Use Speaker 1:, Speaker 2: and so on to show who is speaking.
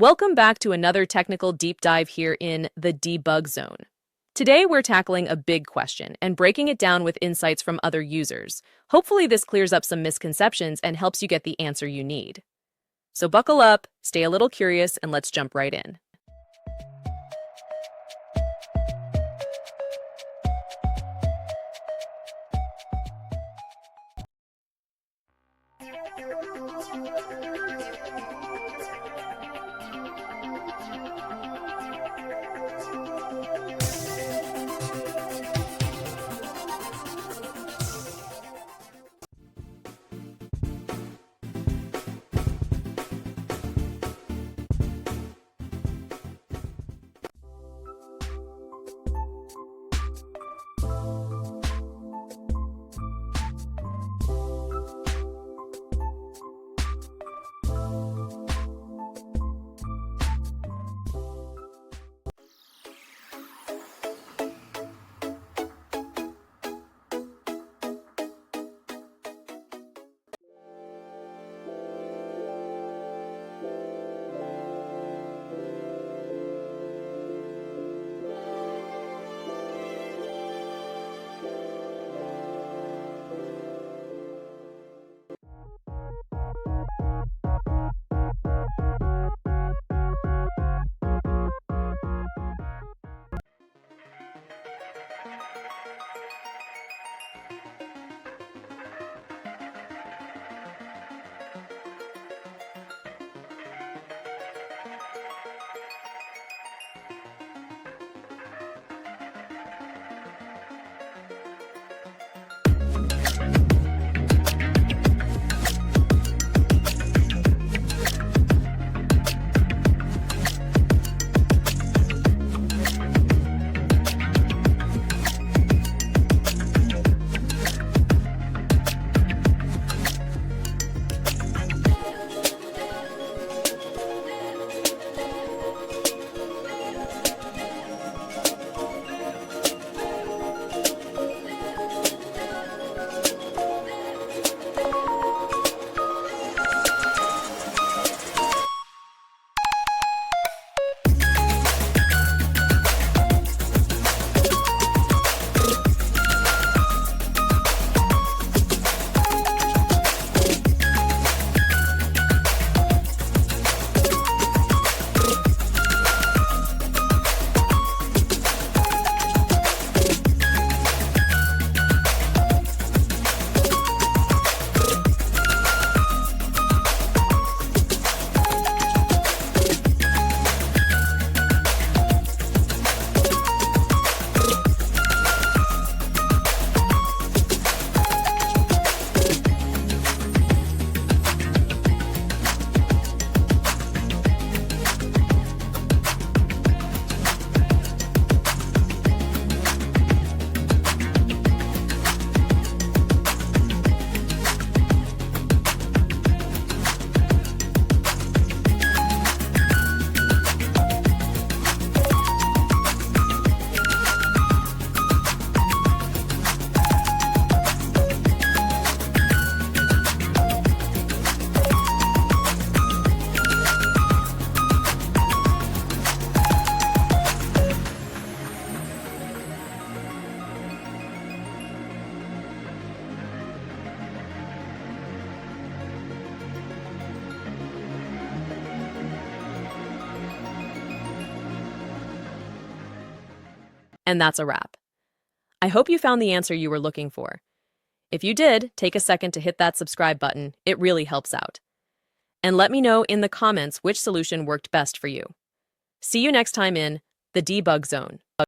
Speaker 1: Welcome back to another technical deep dive here in the debug zone. Today, we're tackling a big question and breaking it down with insights from other users. Hopefully, this clears up some misconceptions and helps you get the answer you need. So buckle up, stay a little curious, and let's jump right in. And that's a wrap. I hope you found the answer you were looking for. If you did, take a second to hit that subscribe button. It really helps out. And let me know in the comments which solution worked best for you. See you next time in the debug zone.